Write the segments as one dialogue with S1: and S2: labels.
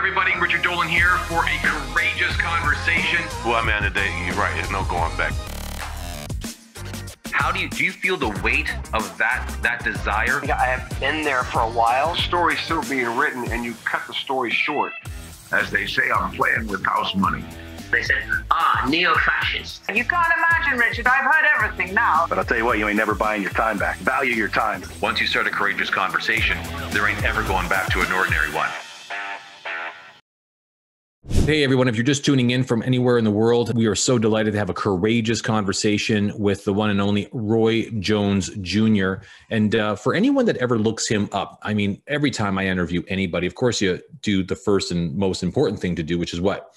S1: everybody? Richard Dolan here for a courageous conversation.
S2: Well, man, today you're right. There's no going back.
S1: How do you feel the weight of that desire?
S3: I have been there for a while.
S4: Story's still being written, and you cut the story short. As they say, I'm playing with house money.
S3: They said, neo-fascist.
S5: You can't imagine, Richard. I've heard everything now.
S6: But I'll tell you what, you ain't never buying your time back. Value your time.
S1: Once you start a courageous conversation, there ain't ever going back to an ordinary one.
S7: Hey everyone, if you're just tuning in from anywhere in the world, we are so delighted to have a courageous conversation with the one and only Roy Jones Jr. And for anyone that ever looks him up, I mean, every time I interview anybody, of course you do the first and most important thing to do, which is what?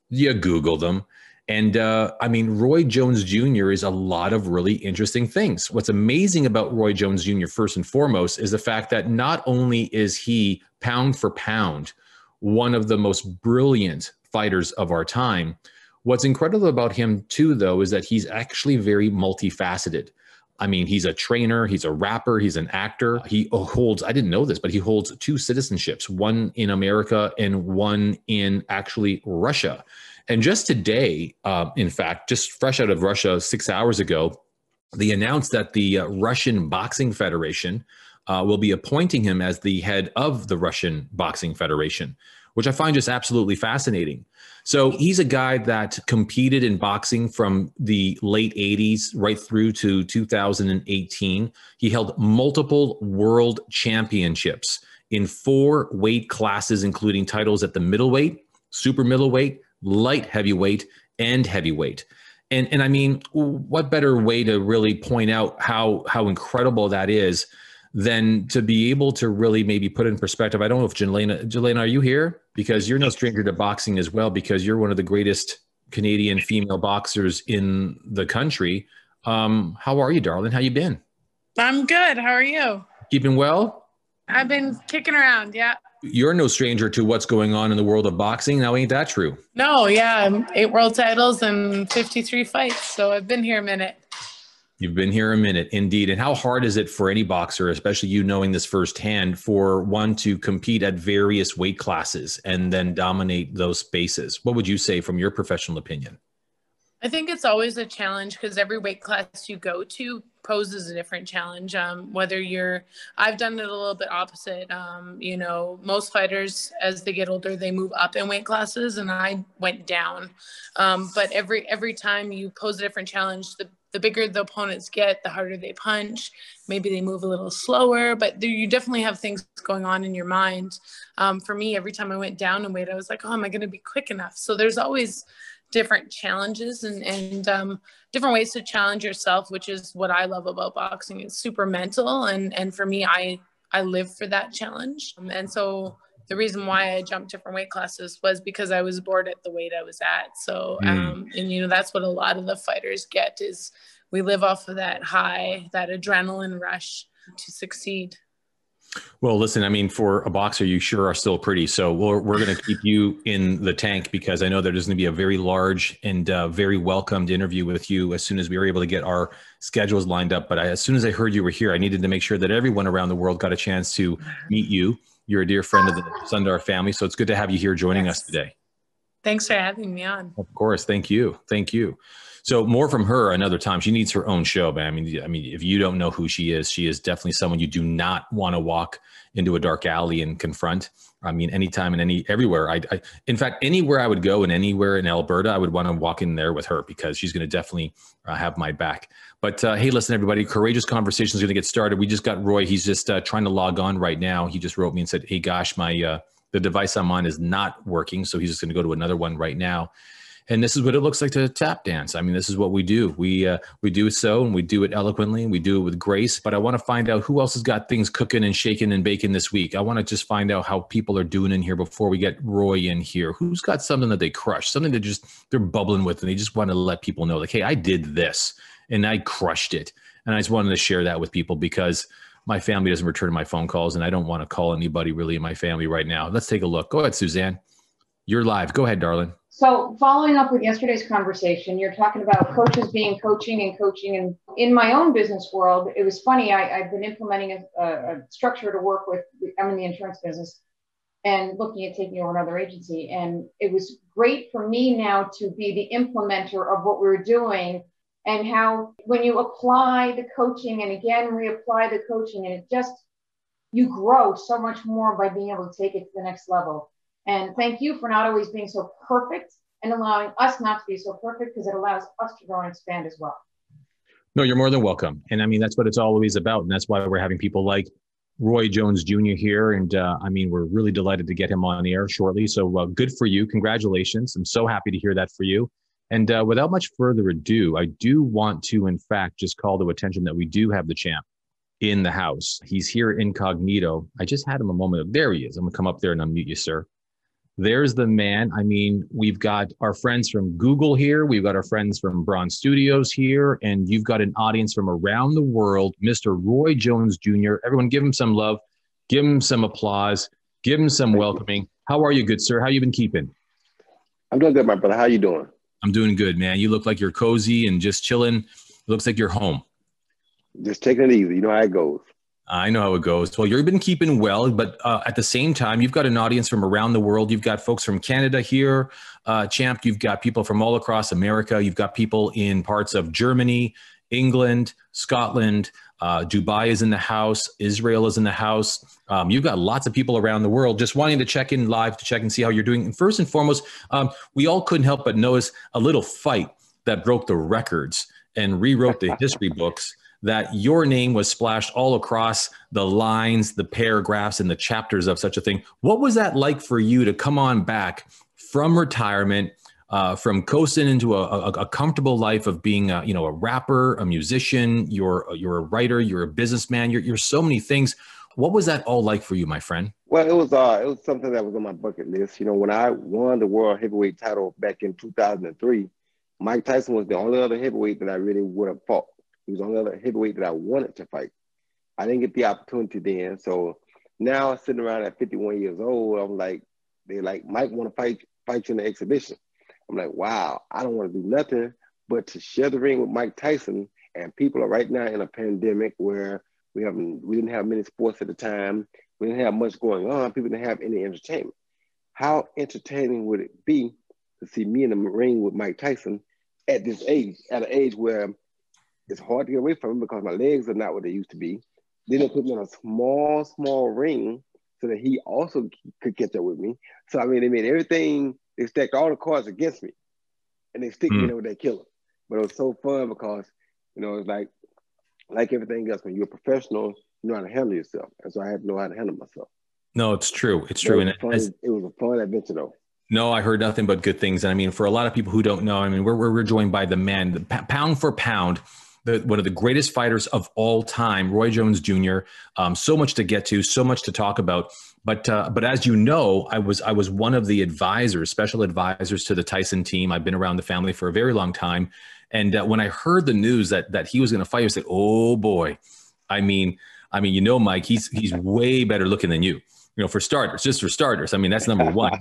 S7: You Google them. And I mean, Roy Jones Jr. is a lot of really interesting things. What's amazing about Roy Jones Jr. first and foremost is the fact that not only is he pound for pound one of the most brilliant fighters of our time, what's incredible about him too, though, is that he's actually very multifaceted. I mean, he's a trainer, he's a rapper, he's an actor. He holds, I didn't know this, but he holds 2 citizenships, one in America and one in actually Russia. And just today, in fact, just fresh out of Russia 6 hours ago, they announced that the Russian Boxing Federation will be appointing him as the head of the Russian Boxing Federation, which I find just absolutely fascinating. So he's a guy that competed in boxing from the late 80s right through to 2018. He held multiple world championships in 4 weight classes, including titles at the middleweight, super middleweight, light heavyweight, and heavyweight. And I mean, what better way to really point out how incredible that is than to be able to really maybe put it in perspective. I don't know if Jelena, are you here? Because you're no stranger to boxing as well, because you're one of the greatest Canadian female boxers in the country. How are you, darling? How you been?
S8: I'm good. How are you?
S7: Keeping well?
S8: I've been kicking around, yeah.
S7: You're no stranger to what's going on in the world of boxing. Now, ain't that true?
S8: No, yeah. 8 world titles and 53 fights. So I've been here a minute.
S7: You've been here a minute, indeed. And how hard is it for any boxer, especially you knowing this firsthand, for one to compete at various weight classes and then dominate those spaces? What would you say from your professional opinion?
S8: I think it's always a challenge because every weight class you go to poses a different challenge. I've done it a little bit opposite. You know, most fighters, as they get older, they move up in weight classes, and I went down. But every time you pose a different challenge, the bigger the opponents get, the harder they punch. Maybe they move a little slower, but you definitely have things going on in your mind. For me, every time I went down in weight, I was like, oh, am I going to be quick enough? So there's always different challenges and different ways to challenge yourself, which is what I love about boxing. It's super mental. And for me, I live for that challenge. And so the reason why I jumped different weight classes was because I was bored at the weight I was at. So, and you know, that's what a lot of the fighters get is we live off of that high, that adrenaline rush to succeed.
S7: Well, listen, I mean, for a boxer, you sure are still pretty. So we're going to keep you in the tank because I know there's going to be a very large and very welcomed interview with you as soon as we were able to get our schedules lined up. But as soon as I heard you were here, I needed to make sure that everyone around the world got a chance to meet you. You're a dear friend of the Sundar family, so it's good to have you here joining us today.
S8: Thanks for having me on.
S7: Of course. Thank you. Thank you. So more from her another time. She needs her own show, man. I mean, if you don't know who she is definitely someone you do not want to walk into a dark alley and confront. I mean, anytime and everywhere. In fact, anywhere I would go and anywhere in Alberta, I would want to walk in there with her because she's going to definitely have my back. But hey, listen, everybody, Courageous Conversation is going to get started. We just got Roy. He's just trying to log on right now. He just wrote me and said, hey, gosh, the device I'm on is not working. So he's just going to go to another one right now. And this is what it looks like to tap dance. I mean, this is what we do. We do it so, and we do it eloquently, and we do it with grace. But I want to find out who else has got things cooking and shaking and baking this week. I want to just find out how people are doing in here before we get Roy in here. Who's got something that they crush, something that they're bubbling with, and they just want to let people know, like, hey, I did this, and I crushed it. And I just wanted to share that with people because my family doesn't return my phone calls, and I don't want to call anybody really in my family right now. Let's take a look. Go ahead, Suzanne. You're live. Go ahead, darling.
S9: So following up with yesterday's conversation, you're talking about coaches being coaching. And in my own business world, it was funny. I've been implementing a structure to work with. I'm in the insurance business. and looking at taking over another agency. And it was great for me now to be the implementer of what we were doing, and how when you apply the coaching and again reapply the coaching, and it just, you grow so much more by being able to take it to the next level. And thank you for not always being so perfect and allowing us not to be so perfect, because it allows us to grow and expand as well.
S7: No, you're more than welcome. And I mean, that's what it's always about. And that's why we're having people like Roy Jones Jr. here. And I mean, we're really delighted to get him on the air shortly. So good for you. Congratulations. I'm so happy to hear that for you. And without much further ado, I do want to, in fact, just call to attention that we do have the champ in the house. He's here incognito. I just had him a moment. There he is. I'm going to come up there and unmute you, sir. There's the man. I mean, we've got our friends from Google here. We've got our friends from Braun Studios here. And you've got an audience from around the world, Mr. Roy Jones Jr. Everyone give him some love. Give him some applause. Give him some welcoming. How are you, good sir? How you been keeping?
S10: I'm doing good, my brother. How you doing?
S7: I'm doing good, man. You look like you're cozy and just chilling. It looks like you're home.
S10: Just taking it easy. You know how it goes.
S7: I know how it goes. Well, you've been keeping well, but at the same time, you've got an audience from around the world. You've got folks from Canada here, champ. You've got people from all across America. You've got people in parts of Germany, England, Scotland. Dubai is in the house. Israel is in the house. You've got lots of people around the world just wanting to check in live to check and see how you're doing. And first and foremost, we all couldn't help but notice a little fight that broke the records and rewrote the history books, that your name was splashed all across the lines, the paragraphs, and the chapters of such a thing. What was that like for you to come on back from retirement, from coasting into a comfortable life of being a rapper, a musician, you're a writer, you're a businessman, you're so many things. What was that all like for you, my friend?
S10: Well, it was something that was on my bucket list. You know, when I won the world heavyweight title back in 2003, Mike Tyson was the only other heavyweight that I really would have fought. He was the only other heavyweight that I wanted to fight. I didn't get the opportunity then. So now sitting around at 51 years old, I'm like, they're like, Mike want to fight you in the exhibition. I'm like, wow, I don't want to do nothing but to share the ring with Mike Tyson. And people are right now in a pandemic where we didn't have many sports at the time. We didn't have much going on. People didn't have any entertainment. How entertaining would it be to see me in the ring with Mike Tyson at this age, at an age where it's hard to get away from him because my legs are not what they used to be. Then they put me in a small ring so that he also could catch up with me. So, I mean, they made everything, they stacked all the cards against me and they stick me in with that killer. But it was so fun because, you know, it's like everything else, when you're a professional, you know how to handle yourself. And so I had to know how to handle myself.
S7: No, it's true. It's true.
S10: It was a fun adventure though.
S7: No, I heard nothing but good things. And I mean, for a lot of people who don't know, I mean, we're joined by the man, pound for pound, one of the greatest fighters of all time, Roy Jones Jr. So much to get to, so much to talk about. But as you know, I was one of the advisors, special advisors to the Tyson team. I've been around the family for a very long time. And when I heard the news that he was going to fight, I said, "Oh boy!" I mean, you know, Mike, he's way better looking than you. You know, for starters, just for starters. I mean, that's number one.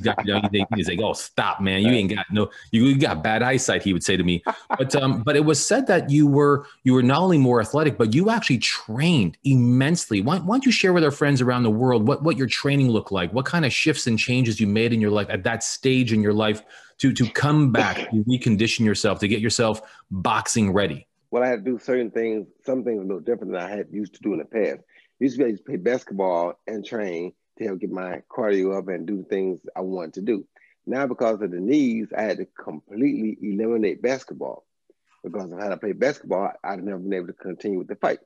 S7: He's like, "Oh, stop, man! You ain't got you got bad eyesight." He would say to me. But it was said that you were not only more athletic, but you actually trained immensely. Why don't you share with our friends around the world what your training looked like? What kind of shifts and changes you made in your life at that stage in your life to come back, to recondition yourself, to get yourself boxing ready?
S10: Well, I had to do certain things. Some things a little different than I had used to do in the past. I used to be able to play basketball and train to help get my cardio up and do the things I wanted to do. Now, because of the knees, I had to completely eliminate basketball. Because of how I play basketball, I'd never been able to continue with the fight.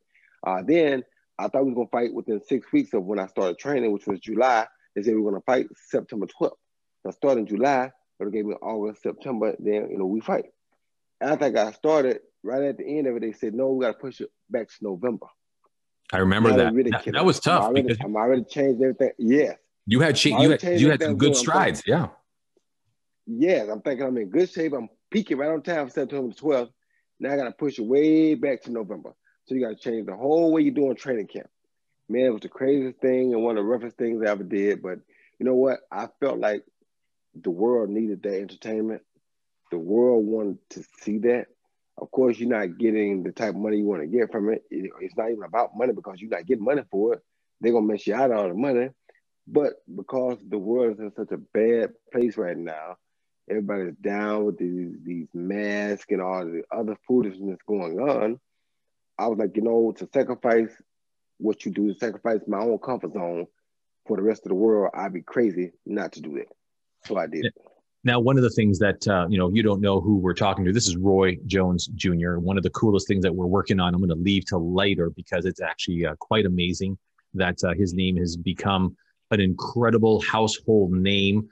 S10: Then I thought we were going to fight within 6 weeks of when I started training, which was July. They said we were going to fight September 12th. So I started in July, but it gave me August, September, then, you know, we fight. After I got started, right at the end of it, they said, no, we got to push it back to November.
S7: I remember that.
S10: Really
S7: that was tough.
S10: I'm already changed everything. Yes.
S7: You had some good strides. Yeah.
S10: Yes. I'm thinking I'm in good shape. I'm peaking right on time for September 12th. Now I got to push it way back to November. So you got to change the whole way you're doing training camp. Man, it was the craziest thing and one of the roughest things I ever did. But you know what? I felt like the world needed that entertainment. The world wanted to see that. Of course, you're not getting the type of money you want to get from it. It's not even about money because you're not getting money for it. They're going to mess you out of all the money. But because the world is in such a bad place right now, everybody's down with these masks and all the other foolishness going on. I was like, to sacrifice what you do, to sacrifice my own comfort zone for the rest of the world, I'd be crazy not to do that. So I did.
S7: Now, one of the things that, you don't know who we're talking to. This is Roy Jones Jr. One of the coolest things that we're working on, I'm going to leave till later because it's actually quite amazing that his name has become an incredible household name.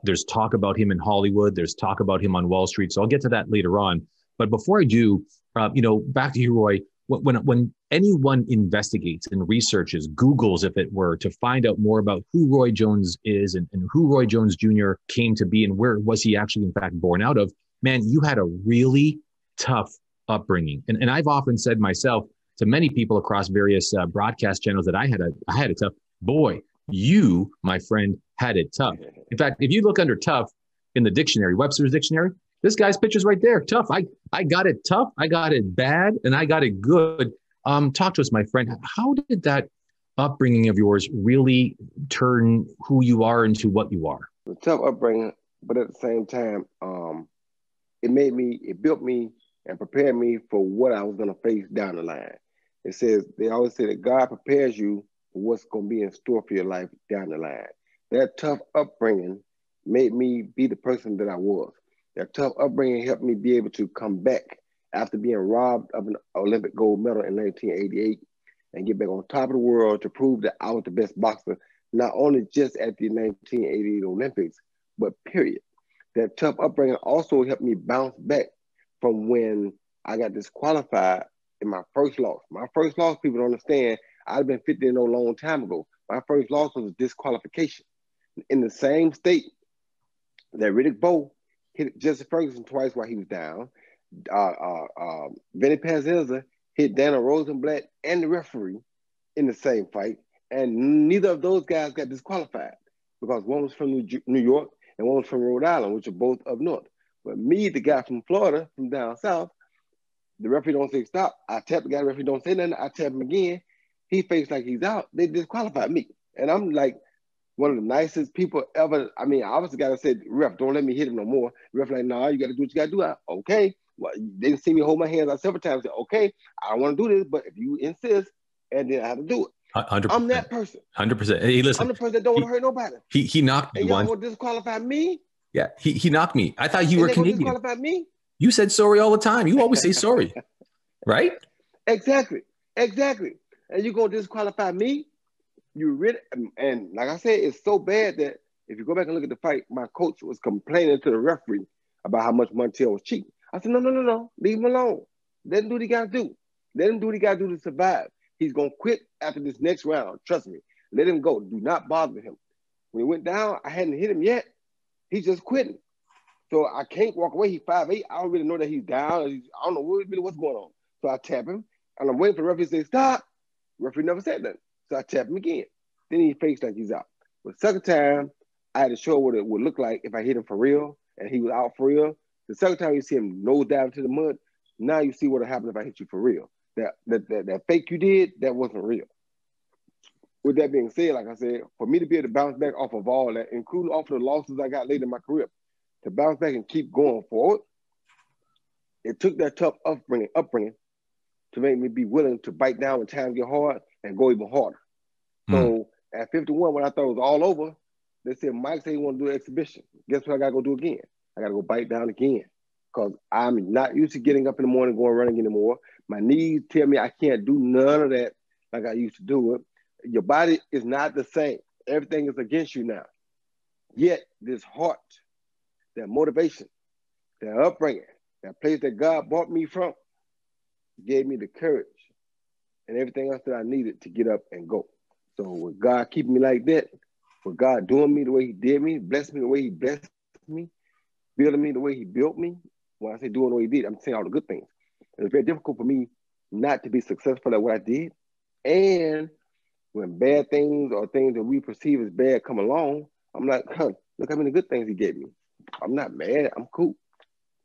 S7: There's talk about him in Hollywood. There's talk about him on Wall Street. So I'll get to that later on. But before I do, back to you, Roy. When anyone investigates and researches, Googles, if it were, to find out more about who Roy Jones is and who Roy Jones Jr. came to be and where was he actually, in fact, born out of, man, you had a really tough upbringing. And I've often said myself to many people across various broadcast channels that I had a tough. Boy, you, my friend, had it tough. In fact, if you look under tough in the dictionary, Webster's dictionary, this guy's picture's right there. Tough. I got it tough. I got it bad, and I got it good. Talk to us, my friend. How did that upbringing of yours really turn who you are into what you are?
S10: A tough upbringing, but at the same time, it built me and prepared me for what I was going to face down the line. They always say that God prepares you for what's going to be in store for your life down the line. That tough upbringing made me be the person that I was. That tough upbringing helped me be able to come back after being robbed of an Olympic gold medal in 1988 and get back on top of the world to prove that I was the best boxer, not only just at the 1988 Olympics, but period. That tough upbringing also helped me bounce back from when I got disqualified in my first loss. My first loss, people don't understand, I'd have been 50 and a long time ago. My first loss was a disqualification. In the same state that Riddick Bowe hit Jesse Ferguson twice while he was down. Vinny Pazienza hit Dana Rosenblatt and the referee in the same fight, and neither of those guys got disqualified because one was from New York and one was from Rhode Island, which are both up north. But me, the guy from Florida, from down south, the referee don't say stop. I tap the guy, the referee don't say nothing. I tap him again. He fakes like he's out. They disqualified me. And I'm like, one of the nicest people ever. I mean, I was the guy that said, ref, don't let me hit him no more. Ref like, nah, you got to do what you got to do. Okay. Well, they didn't see me hold my hands out several times. I said, okay, I don't want to do this, but if you insist, and then I have to do it.
S7: 100%.
S10: I'm that person.
S7: 100%. Hey, listen.
S10: I'm the person that don't want to hurt nobody.
S7: He knocked me
S10: and y'all
S7: once.
S10: want to disqualify me?
S7: Yeah, he knocked me. I thought you were Canadian.
S10: Disqualify me?
S7: You said sorry all the time. You always say sorry, right?
S10: Exactly. And you're going to disqualify me? You really, and like I said, it's so bad that if you go back and look at the fight, my coach was complaining to the referee about how much Montiel was cheating. I said, no, leave him alone. Let him do what he got to do. Let him do what he got to do to survive. He's going to quit after this next round. Trust me. Let him go. Do not bother him. When he went down, I hadn't hit him yet. He's just quitting. So I can't walk away. He's 5'8". I don't really know that he's down. I don't know really what's going on. So I tap him, and I'm waiting for the referee to say, stop. The referee never said nothing. So I tap him again. Then he fakes like he's out. But the second time, I had to show what it would look like if I hit him for real, and he was out for real. The second time you see him nose down into the mud, now you see what'll happen if I hit you for real. That fake you did, that wasn't real. With that being said, like I said, for me to be able to bounce back off of all that, including off of the losses I got later in my career, to bounce back and keep going forward, it took that tough upbringing to make me be willing to bite down when times get hard and go even harder. So at 51, when I thought it was all over, they said, Mike said he want to do an exhibition. Guess what I got to go do again? I got to go bite down again because I'm not used to getting up in the morning going running anymore. My knees tell me I can't do none of that like I used to do it. Your body is not the same. Everything is against you now. Yet this heart, that motivation, that upbringing, that place that God brought me from, gave me the courage and everything else that I needed to get up and go. So with God keeping me like that, with God doing me the way he did me, blessing me the way he blessed me, building me the way he built me, when I say doing what he did, I'm saying all the good things. And it's very difficult for me not to be successful at what I did. And when bad things or things that we perceive as bad come along, I'm like, look how many good things he gave me. I'm not mad, I'm cool.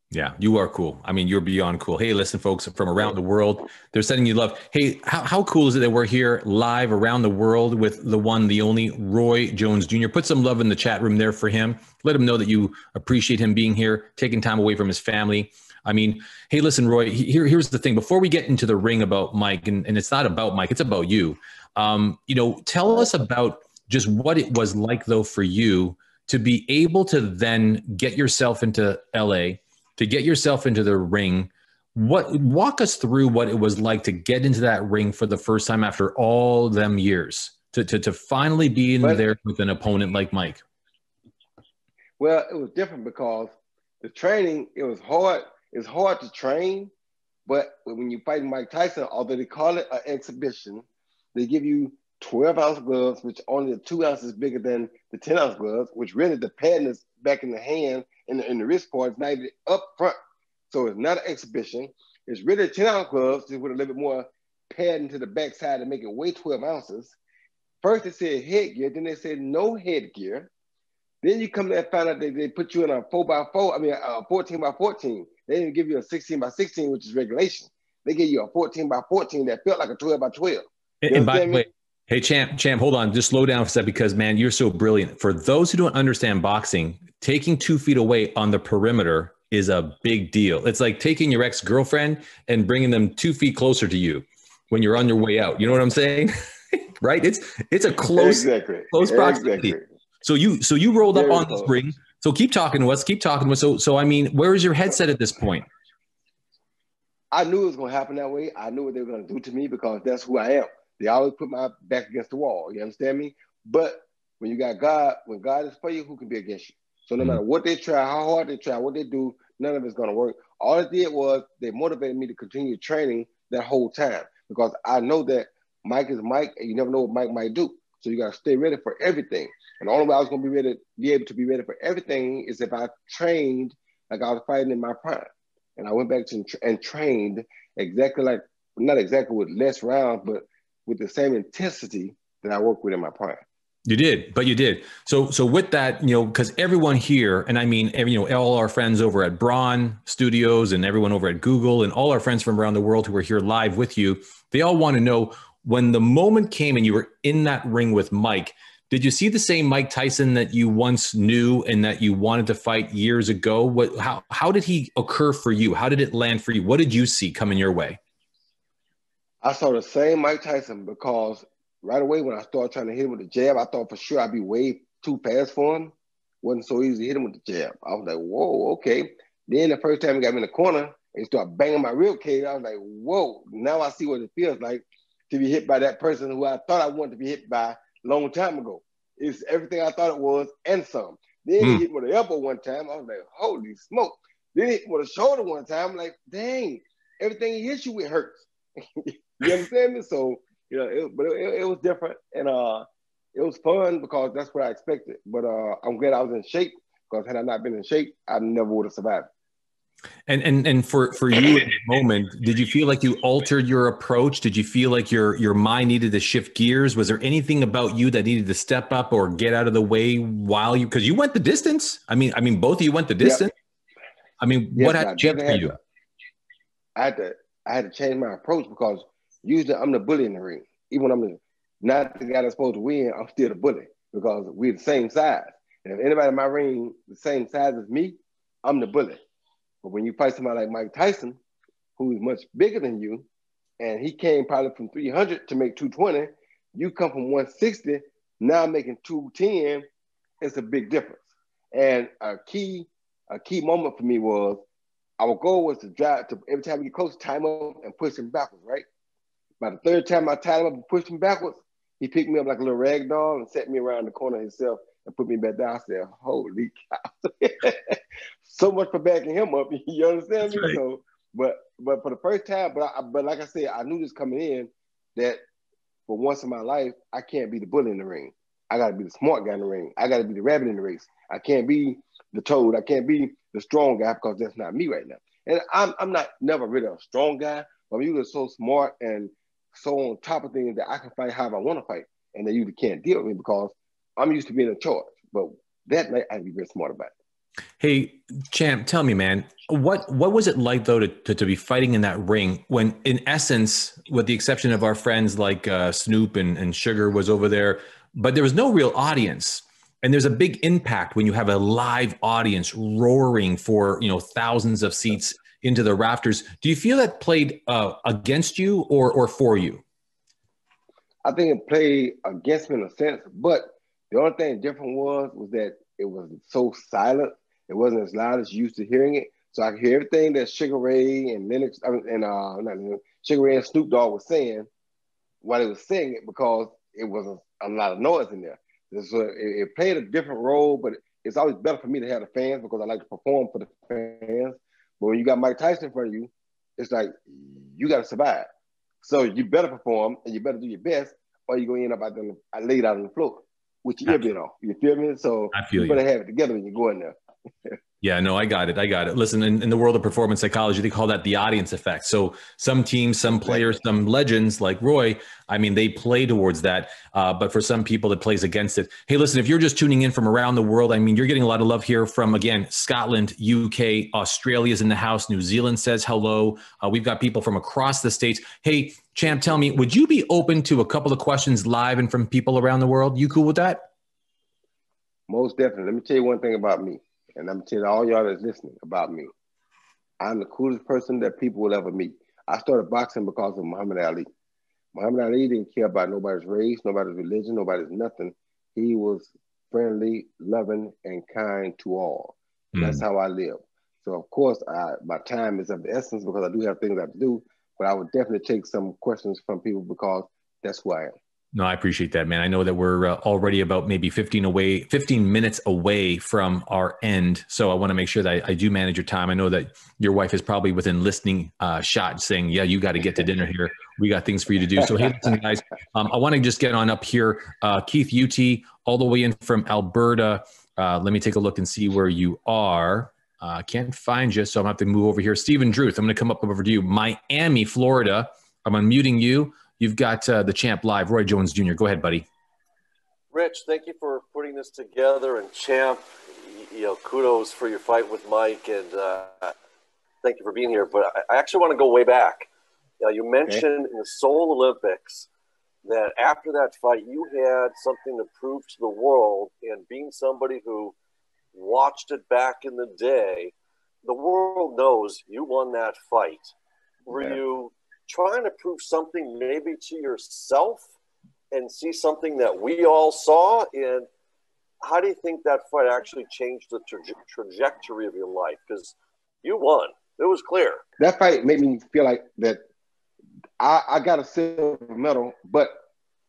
S7: Yeah, you are cool. I mean, you're beyond cool. Hey, listen, folks from around the world, they're sending you love. Hey, how cool is it that we're here live around the world with the one, the only Roy Jones Jr.? Put some love in the chat room there for him. Let him know that you appreciate him being here, taking time away from his family. I mean, hey, listen, Roy, here's the thing. Before we get into the ring about Mike, and it's not about Mike, it's about you. Tell us about just what it was like, though, for you to be able to then get yourself into LA, to get yourself into the ring. Walk us through what it was like to get into that ring for the first time after all them years, to finally be in there with an opponent like Mike.
S10: Well, it was different because the training, it was hard. It's hard to train, but when you fight Mike Tyson, although they call it an exhibition, they give you 12-ounce gloves, which only are 2 ounces bigger than the 10-ounce gloves, which really the padding is back in the hand and in the wrist part. It's not even up front. So it's not an exhibition. It's really 10-ounce gloves, just with a little bit more padding to the backside to make it weigh 12 ounces. First they said headgear, then they said no headgear. Then you come there and find out that they put you in a 14x14. They didn't give you a 16x16, which is regulation. They gave you a 14x14 that felt like a 12x12.
S7: And by the way, hey, Champ, hold on. Just slow down for a second because, man, you're so brilliant. For those who don't understand boxing, taking 2 feet away on the perimeter is a big deal. It's like taking your ex-girlfriend and bringing them 2 feet closer to you when you're on your way out. You know what I'm saying? Right? It's a close proximity.
S10: Exactly.
S7: So you rolled up on this ring. So keep talking to us. So I mean, where is your headset at this point?
S10: I knew it was going to happen that way. I knew what they were going to do to me because that's who I am. They always put my back against the wall. You understand me? But when you got God, when God is for you, who can be against you? So no matter what they try, how hard they try, what they do, none of it's going to work. All it did was they motivated me to continue training that whole time because I know that Mike is Mike and you never know what Mike might do. So you got to stay ready for everything. And the only way I was going to be able to be ready for everything is if I trained like I was fighting in my prime. And I went back and trained exactly like, not exactly with less rounds, but with the same intensity that I worked with in my prime.
S7: You did. So with that, because everyone here, and I mean, all our friends over at Braun Studios and everyone over at Google and all our friends from around the world who are here live with you, they all want to know when the moment came and you were in that ring with Mike, did you see the same Mike Tyson that you once knew and that you wanted to fight years ago? How did he occur for you? How did it land for you? What did you see coming your way?
S10: I saw the same Mike Tyson because right away when I started trying to hit him with the jab, I thought for sure I'd be way too fast for him. Wasn't so easy to hit him with the jab. I was like, whoa, okay. Then the first time he got me in the corner and he started banging my rib cage, I was like, whoa, now I see what it feels like to be hit by that person who I thought I wanted to be hit by a long time ago. It's everything I thought it was and some. Then he hit me with an elbow one time. I was like, holy smoke. Then he hit me with a shoulder one time. I'm like, dang, everything he hits you with hurts. You understand me? So, it was different. And it was fun because that's what I expected. But I'm glad I was in shape because had I not been in shape, I never would have survived.
S7: And for you at the moment, did you feel like you altered your approach? Did you feel like your mind needed to shift gears? Was there anything about you that needed to step up or get out of the way because you went the distance? I mean, both of you went the distance. Yep. I mean, yes, what had to change for you?
S10: I had to change my approach because usually I'm the bully in the ring. Even when I'm not the guy that's supposed to win, I'm still the bully because we're the same size. And if anybody in my ring the same size as me, I'm the bully. But when you fight somebody like Mike Tyson, who's much bigger than you, and he came probably from 300 to make 220, you come from 160, now making 210, it's a big difference. And a key moment for me was, our goal was to drive, to every time we get close, time up and push him backwards, right? By the third time I tied him up and pushed him backwards, he picked me up like a little rag doll and set me around the corner himself and put me back down. I said, holy cow. So much for backing him up. You understand me? Right. So, but for the first time, but like I said, I knew this coming in that for once in my life, I can't be the bully in the ring. I got to be the smart guy in the ring. I got to be the rabbit in the race. I can't be the toad. I can't be the strong guy because that's not me right now. And I'm not never really a strong guy, but I'm usually so smart and so on top of things that I can fight however I want to fight. And they usually can't deal with me because I'm used to being in charge. But that night, I had to be very smart about it.
S7: Hey, Champ, tell me, man, what was it like though to be fighting in that ring when, in essence, with the exception of our friends like Snoop and Sugar was over there, but there was no real audience. And there's a big impact when you have a live audience roaring for, thousands of seats into the rafters. Do you feel that played against you or for you?
S10: I think it played against me in a sense, but the only thing different was that it was so silent. It wasn't as loud as you used to hearing it. So I could hear everything that Sugar Ray and Sugar Ray and Snoop Dogg was saying while they was saying it, because it wasn't a lot of noise in there. So it played a different role, but it's always better for me to have the fans because I like to perform for the fans. But when you got Mike Tyson in front of you, it's like you got to survive. So you better perform and you better do your best, or you're going to end up laid out on the floor with your ear bit off. You feel me? So you better have it together when you go in there.
S7: Yeah, no, I got it. Listen, in the world of performance psychology, they call that the audience effect. So some teams, some players, some legends like Roy, I mean, they play towards that. But for some people, it plays against it. Hey, listen, if you're just tuning in from around the world, I mean, you're getting a lot of love here from, again, Scotland, UK, Australia's in the house. New Zealand says hello. We've got people from across the states. Hey, Champ, tell me, would you be open to a couple of questions live and from people around the world? You cool with that?
S10: Most definitely. Let me tell you one thing about me. And I'm telling all y'all that's listening about me. I'm the coolest person that people will ever meet. I started boxing because of Muhammad Ali. Muhammad Ali didn't care about nobody's race, nobody's religion, nobody's nothing. He was friendly, loving, and kind to all. That's how I live. So, of course, my time is of the essence because I do have things I have to do, but I would definitely take some questions from people because that's who I am.
S7: No, I appreciate that, man. I know that we're already about maybe 15 minutes away from our end. So I want to make sure that I do manage your time. I know that your wife is probably within listening shot saying, yeah, you got to get to dinner here. We got things for you to do. So, hey, listen, guys, I want to just get on up here. Keith UT, all the way in from Alberta. Let me take a look and see where you are. Can't find you, so I'm going to have to move over here. Stephen Druth, I'm going to come up over to you. Miami, Florida. I'm unmuting you. You've got the Champ live, Roy Jones Jr. Go ahead, buddy.
S11: Rich, thank you for putting this together. And Champ, kudos for your fight with Mike. And thank you for being here. But I actually want to go way back. You mentioned in the Seoul Olympics that after that fight, you had something to prove to the world. And being somebody who watched it back in the day, the world knows you won that fight. Were you trying to prove something maybe to yourself and see something that we all saw? And how do you think that fight actually changed the trajectory of your life? Because you won. It was clear.
S10: That fight made me feel like that I got a silver medal, but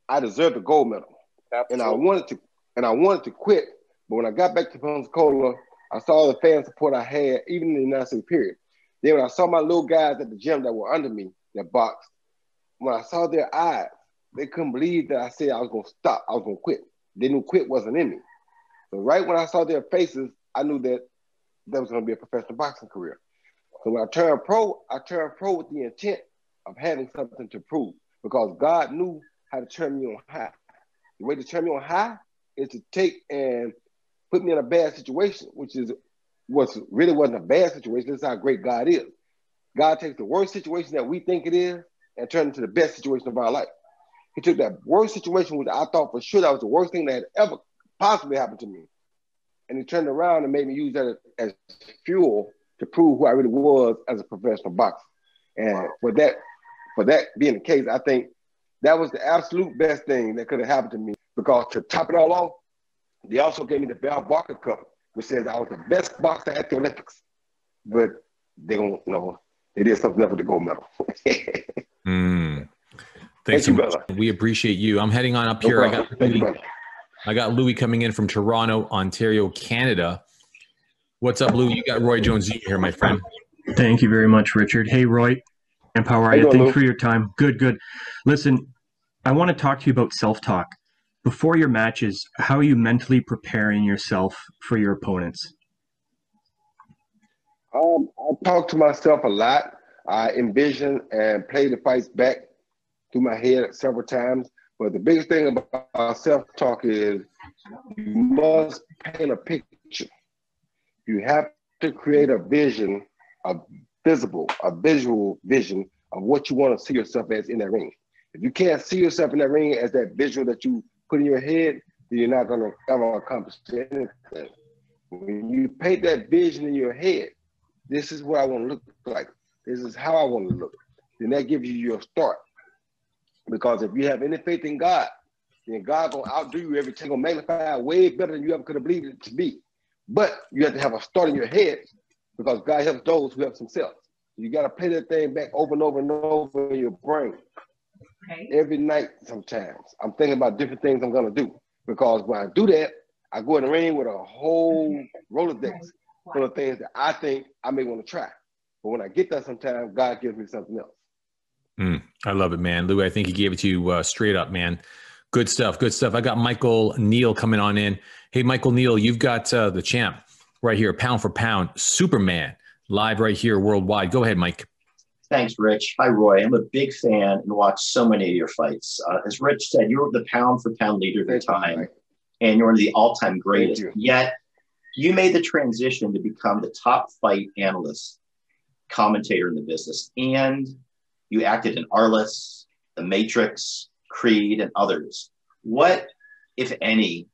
S10: I deserved a gold medal. Absolutely. And I wanted to quit. But when I got back to Pensacola, I saw the fan support I had, even in the United States period. Then when I saw my little guys at the gym that were under me, that boxed, when I saw their eyes, they couldn't believe that I said I was going to stop. I was going to quit. They knew quit wasn't in me. So right when I saw their faces, I knew that was going to be a professional boxing career. So when I turned pro with the intent of having something to prove, because God knew how to turn me on high. The way to turn me on high is to take and put me in a bad situation, which really wasn't a bad situation. This is how great God is. God takes the worst situation that we think it is and turns it into the best situation of our life. He took that worst situation, which I thought for sure that was the worst thing that had ever possibly happened to me, and he turned around and made me use that as fuel to prove who I really was as a professional boxer. And for that being the case, I think that was the absolute best thing that could have happened to me, because to top it all off, they also gave me the Bell Barker Cup, which says I was the best boxer at the Olympics. But they don't know. They did something else with the gold medal.
S7: Thanks so much. We appreciate you. I'm heading on up here. I got Louis coming in from Toronto, Ontario, Canada. What's up, Louis? You got Roy Jones Jr. here, my friend.
S12: Thank you very much, Richard. Hey, Roy. And how are you? Thanks for your time. Good. Listen, I want to talk to you about self-talk. Before your matches, how are you mentally preparing yourself for your opponents?
S10: I talk to myself a lot. I envision and play the fights back through my head several times. But the biggest thing about self-talk is you must paint a picture. You have to create a vision, a visual vision of what you want to see yourself as in that ring. If you can't see yourself in that ring as that visual that you put in your head, then you're not going to ever accomplish anything. When you paint that vision in your head, this is what I want to look like. This is how I want to look. Then that gives you your start. Because if you have any faith in God, then God gonna outdo you every time, gonna magnify way better than you ever could have believed it to be. But you have to have a start in your head because God helps those who help themselves. You got to play that thing back over and over and over in your brain. Okay. Every night sometimes. I'm thinking about different things I'm gonna do. Because when I do that, I go in the ring with a whole Rolodex full of things that I think I may want to try. But when I get there sometimes, God gives me something else.
S7: I love it, man. Lou, I think he gave it to you straight up, man. Good stuff. Good stuff. I got Michael Neal coming on in. Hey, Michael Neal, you've got the champ right here, pound for pound, Superman, live right here worldwide. Go ahead, Mike.
S13: Thanks, Rich. Hi, Roy. I'm a big fan and watch so many of your fights. As Rich said, you're the pound for pound leader of your time, and you're one of the all-time greatest. Yet, you made the transition to become the top fight analyst, commentator in the business, and you acted in Arliss, The Matrix, Creed, and others. What, if any,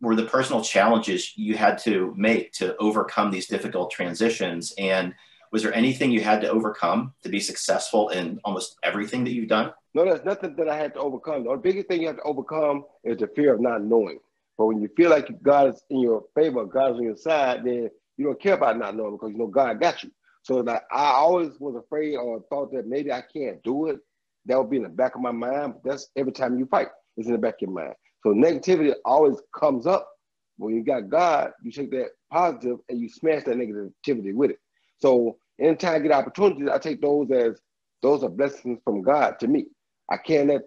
S13: were the personal challenges you had to make to overcome these difficult transitions? And was there anything you had to overcome to be successful in almost everything that you've done?
S10: No, there's nothing that I had to overcome. The biggest thing you have to overcome is the fear of not knowing. But when you feel like God is in your favor, God is on your side, then you don't care about not knowing because you know God got you. So like, I always was afraid or thought that maybe I can't do it. That would be in the back of my mind. But that's every time you fight, it's in the back of your mind. So negativity always comes up. When you got God, you take that positive and you smash that negativity with it. So anytime I get opportunities, I take those as those are blessings from God to me. I can't let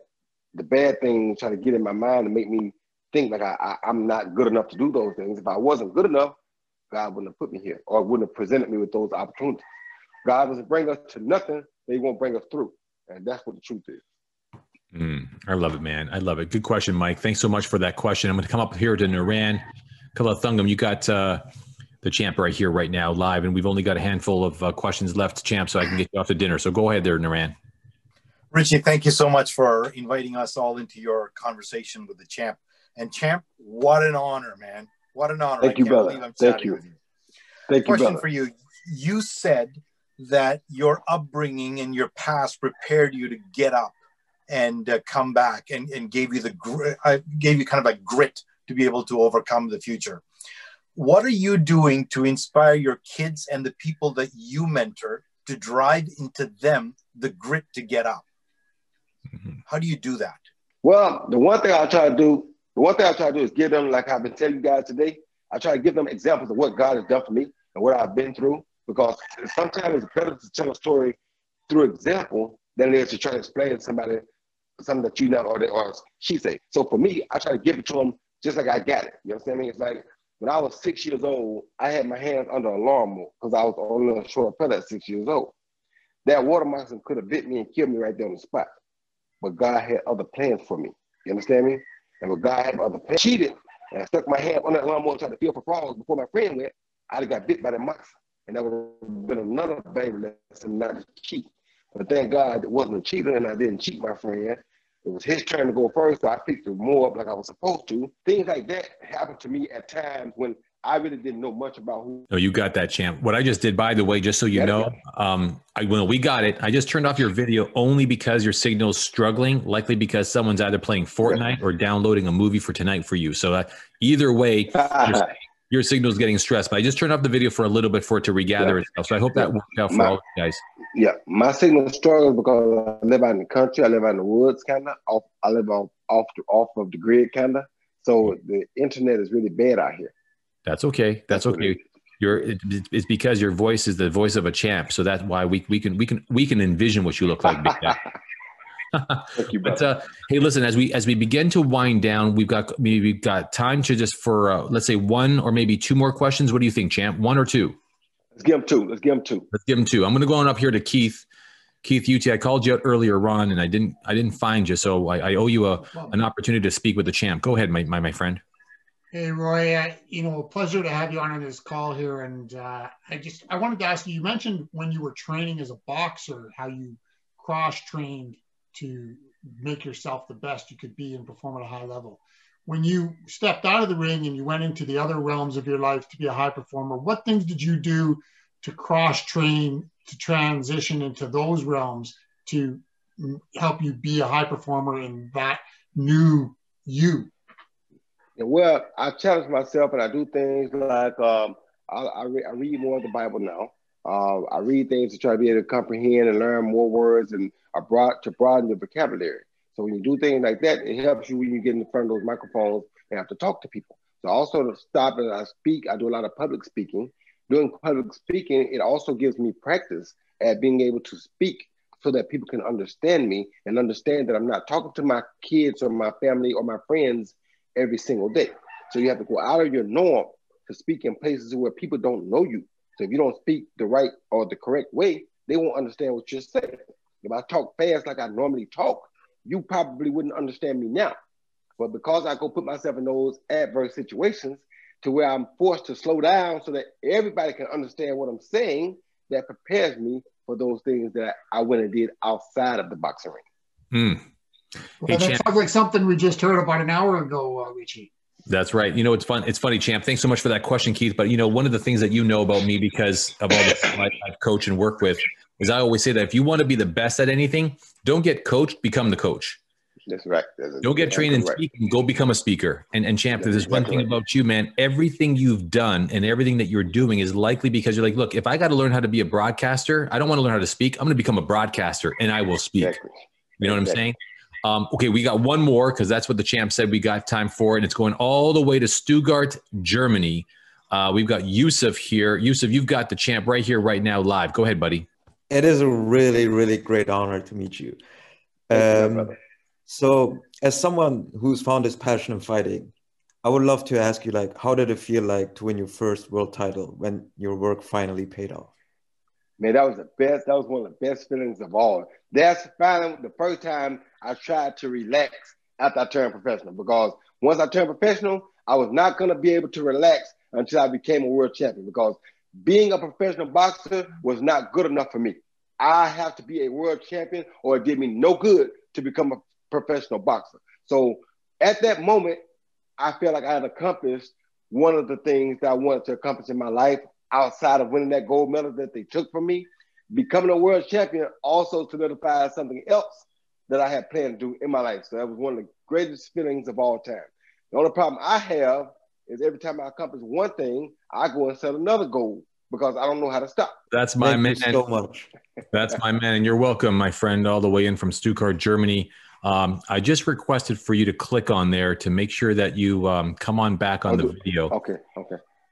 S10: the bad things try to get in my mind and make me think like I'm not good enough to do those things. If I wasn't good enough, God wouldn't have put me here or wouldn't have presented me with those opportunities. God doesn't bring us to nothing, he won't bring us through. And that's what the truth is.
S7: I love it, man. I love it. Good question, Mike. Thanks so much for that question. I'm going to come up here to Naran. Kalathungam, you got the champ right here, right now, live, and we've only got a handful of questions left, champ, so I can get you off to dinner. So go ahead there, Naran.
S14: Richie, thank you so much for inviting us all into your conversation with the champ. And champ, what an honor, man. What an honor.
S10: Thank you, brother. Thank you. Thank you,
S14: Question for you. You said that your upbringing and your past prepared you to get up and come back and gave you kind of a grit to be able to overcome the future. What are you doing to inspire your kids and the people that you mentor to drive into them the grit to get up? How do you do that?
S10: Well, the one thing I try to do is give them, like I've been telling you guys today, I try to give them examples of what God has done for me and what I've been through, because sometimes it's better to tell a story through example than it is to try to explain to somebody something that you know or she say. So for me, I try to give it to them just like I got it. You know what I'm saying? It's like when I was 6 years old, I had my hands under a lawnmower because I was on a short pellet at 6 years old. That water moccasin could have bit me and killed me right there on the spot. But God had other plans for me. You understand me? And when God had other plans, cheated, and I stuck my hand on that lawnmower trying to feel for frogs before my friend went, I'd have got bit by that moccasin. And that would have been another baby lesson not to cheat. But thank God it wasn't a cheater and I didn't cheat my friend. It was his turn to go first, so I picked it more up like I was supposed to. Things like that happened to me at times when I really didn't know much about who.
S7: No, you got that, champ. What I just did, by the way, just so you know, when we got it, I just turned off your video only because your signal's struggling, likely because someone's either playing Fortnite or downloading a movie for tonight for you. So either way, your signal's getting stressed. But I just turned off the video for a little bit for it to regather itself. So I hope that worked out for all you guys.
S10: Yeah, my signal struggles because I live out in the country. I live out in the woods, kind of. I live off of the grid, kind of. So the internet is really bad out here.
S7: That's okay. That's okay. It's because your voice is the voice of a champ, so that's why we can envision what you look like, big guy.
S10: Thank you, brother.
S7: But hey, listen, as we begin to wind down, we've got time to just for let's say one or maybe two more questions. What do you think, champ? One or two?
S10: Let's give him two. Let's give him two.
S7: I'm going to go on up here to Keith. Keith UT, I called you out earlier, Ron, and I didn't find you, so I owe you an opportunity to speak with the champ. Go ahead, my friend.
S15: Hey, Roy, a pleasure to have you on this call here. And I wanted to ask you, you mentioned when you were training as a boxer, how you cross-trained to make yourself the best you could be and perform at a high level. When you stepped out of the ring and you went into the other realms of your life to be a high performer, what things did you do to cross-train, to transition into those realms to help you be a high performer in that new you?
S10: Well, I challenge myself and I do things like I read more of the Bible now. I read things to try to be able to comprehend and learn more words and to broaden your vocabulary. So when you do things like that, it helps you when you get in front of those microphones and have to talk to people. So also to stop and I speak, I do a lot of public speaking. Doing public speaking, it also gives me practice at being able to speak so that people can understand me and understand that I'm not talking to my kids or my family or my friends every single day. So you have to go out of your norm to speak in places where people don't know you. So if you don't speak the right or the correct way, they won't understand what you're saying. If I talk fast like I normally talk, you probably wouldn't understand me now. But because I go put myself in those adverse situations to where I'm forced to slow down so that everybody can understand what I'm saying, that prepares me for those things that I went and did outside of the boxing ring.
S15: Well, that sounds like something we just heard about an hour ago, Richie.
S7: That's right. It's fun. It's funny, Champ. Thanks so much for that question, Keith. But one of the things that you know about me because of all the people I've coached and worked with is I always say that if you want to be the best at anything, don't get coached, become the coach.
S10: That's right.
S7: Don't get trained in speaking, go become a speaker. And Champ, there's one thing about you, man. Everything you've done and everything that you're doing is likely because you're like, look, if I got to learn how to be a broadcaster, I don't want to learn how to speak. I'm going to become a broadcaster and I will speak.
S10: Exactly.
S7: You know what I'm saying? Okay, we got one more because that's what the champ said we got time for, and it's going all the way to Stuttgart, Germany. We've got Yusuf here. Yusuf, you've got the champ right here, right now, live. Go ahead, buddy.
S16: It is a really, really great honor to meet you. So as someone who's found his passion in fighting, I would love to ask you, how did it feel like to win your first world title when your work finally paid off?
S10: Man, that was the best. That was one of the best feelings of all. That's finally the first time I tried to relax after I turned professional, because once I turned professional, I was not going to be able to relax until I became a world champion, because being a professional boxer was not good enough for me. I have to be a world champion or it did me no good to become a professional boxer. So at that moment, I felt like I had accomplished one of the things that I wanted to accomplish in my life outside of winning that gold medal that they took from me. Becoming a world champion also solidified something else that I had planned to do in my life. So that was one of the greatest feelings of all time. The only problem I have is every time I accomplish one thing, I go and set another goal because I don't know how to stop.
S7: That's my man.
S16: Thank you so much.
S7: That's my man. And you're welcome, my friend, all the way in from Stuttgart, Germany. I just requested for you to click on there to make sure that you come on back on the video.
S10: Okay.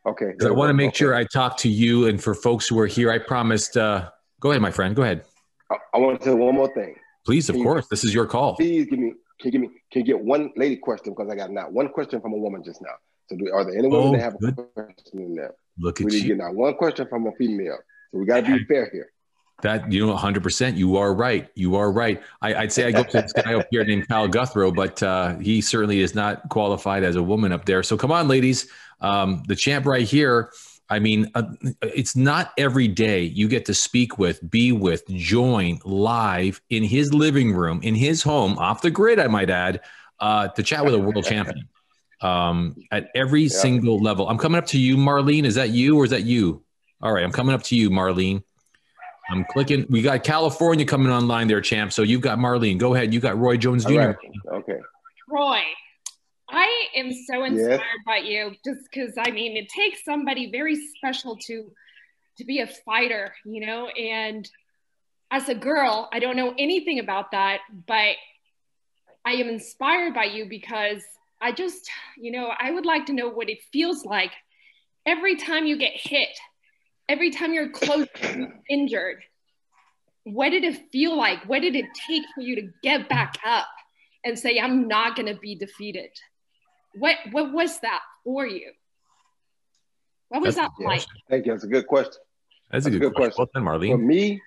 S7: I want to make sure I talk to you, and for folks who are here, I promised. Go ahead, my friend. Go ahead.
S10: I want to say one more thing.
S7: Please, of course. This is your call.
S10: Please can you get one lady question, because I got not one question from a woman just now. So are there any women that have a question in there?
S7: Look at
S10: we
S7: you.
S10: Get not one question from a female. So we got to be fair here.
S7: That 100%. You are right. You are right. I'd say I go to this guy up here named Kyle Guthrow, but he certainly is not qualified as a woman up there. So come on, ladies. The champ right here. I mean, it's not every day you get to speak with, be with, join live in his living room, in his home, off the grid, I might add, to chat with a world champion at every single level. I'm coming up to you, Marlene. Is that you or is that you? All right, I'm coming up to you, Marlene. I'm clicking. We got California coming online there, champ. So you've got Marlene. Go ahead. You got Roy Jones Jr.
S10: Right. Okay.
S17: Roy, I am so inspired by you, just because, it takes somebody very special to be a fighter, and as a girl, I don't know anything about that, but I am inspired by you because I just, I would like to know what it feels like every time you get hit, every time you're close to being injured. What did it feel like? What did it take for you to get back up and say, I'm not going to be defeated? What was that for you? What was that like?
S10: Thank you. That's a good question.
S7: That's a good question. Well done, Marlene.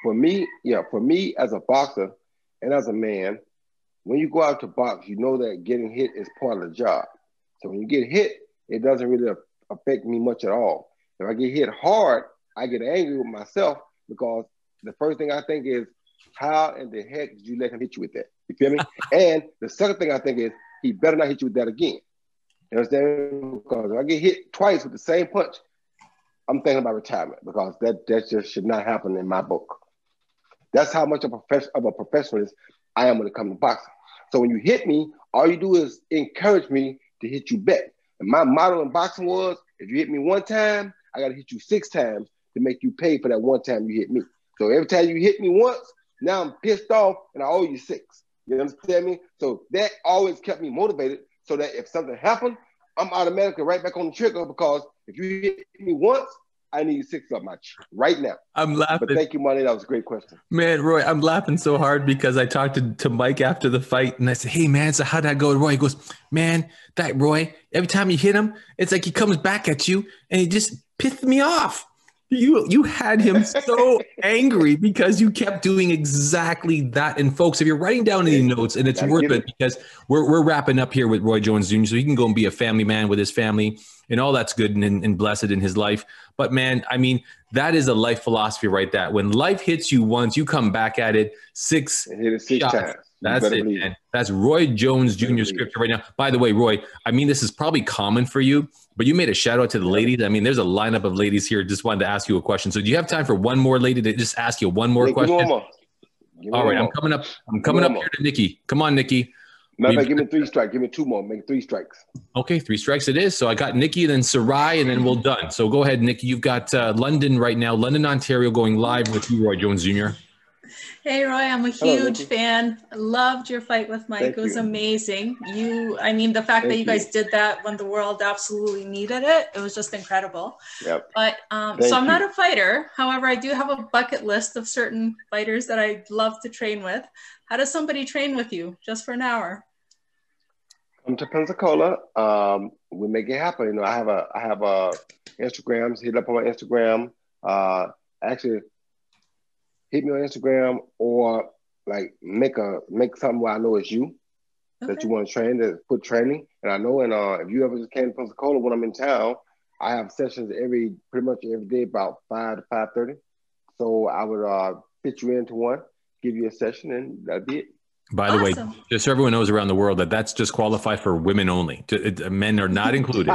S10: For me as a boxer and as a man, when you go out to box, you know that getting hit is part of the job. So when you get hit, it doesn't really affect me much at all. If I get hit hard, I get angry with myself because the first thing I think is, how in the heck did you let him hit you with that? You feel me? And the second thing I think is, he better not hit you with that again. You understand? Because if I get hit twice with the same punch, I'm thinking about retirement because that just should not happen in my book. That's how much of a professionalist I am when it comes to boxing. So when you hit me, all you do is encourage me to hit you back. And my motto in boxing was, if you hit me one time, I got to hit you 6 times to make you pay for that one time you hit me. So every time you hit me once, now I'm pissed off and I owe you 6. You understand me? So that always kept me motivated so that if something happened, I'm automatically right back on the trigger because if you hit me once, I need 6 of my right now.
S7: I'm laughing.
S10: But thank you, Money. That was a great question.
S7: Man, Roy, I'm laughing so hard because I talked to Mike after the fight and I said, hey, man, so how'd that go? Roy goes, man, that Roy, every time you hit him, it's like he comes back at you and he just pissed me off. You had him so angry because you kept doing exactly that. And folks, if you're writing down any notes, and it's worth it because we're wrapping up here with Roy Jones Jr., so he can go and be a family man with his family and all that's good and blessed in his life. But man, I mean, that is a life philosophy right there. When life hits you once, you come back at it 6 shots.
S10: Times.
S7: That's it, man. That's Roy Jones Jr. scripture right now. By the way, Roy, I mean, this is probably common for you, but you made a shout out to the ladies. I mean, there's a lineup of ladies here. Just wanted to ask you a question. So do you have time for one more lady to just ask you one more question? All right, I'm coming up here to Nikki. Come on, Nikki.
S10: Give me 3 strikes. Give me 2 more. Make 3 strikes.
S7: Okay, 3 strikes it is. So I got Nikki, then Sarai, and then we're done. So go ahead, Nikki. You've got London right now, London, Ontario, going live with you, Roy Jones Jr.
S18: Hey, Roy, I'm a huge fan. I loved your fight with Mike. It was amazing. I mean, the fact that you guys did that when the world absolutely needed it, it was just incredible.
S10: Yep.
S18: But so I'm not a fighter. However, I do have a bucket list of certain fighters that I'd love to train with. How does somebody train with you just for an hour?
S10: Come to Pensacola. We make it happen. You know, I have Instagrams. Hit up on my Instagram. Actually, hit me on Instagram or like make something where I know it's you that you want to train, to put training. And I know, and if you ever just came to Pensacola when I'm in town, I have sessions pretty much every day about 5 to 5:30. So I would fit you into one, give you a session, and that'd be it.
S7: By the way, just so everyone knows around the world that's just qualified for women only. Men are not included.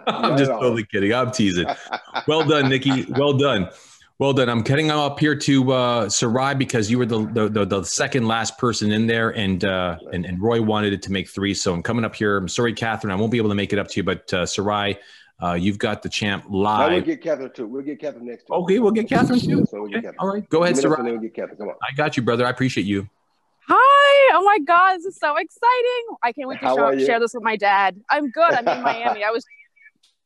S7: I'm just totally kidding. I'm teasing. Well done, Nikki. Well done. Well done. I'm getting up here to Sarai because you were the second last person in there, and Roy wanted it to make 3. So I'm coming up here. I'm sorry, Catherine, I won't be able to make it up to you, but Sarai, you've got the champ live.
S10: No, we'll get Catherine too. We'll get Catherine next time.
S7: Okay, we'll get Catherine too.
S10: So we'll get Catherine.
S7: All right, go ahead, Sarai.
S10: We'll get Catherine. Come on.
S7: I got you, brother. I appreciate you.
S19: Hi! Oh my God, this is so exciting! I can't wait to share this with my dad. I'm good. I'm in Miami. I was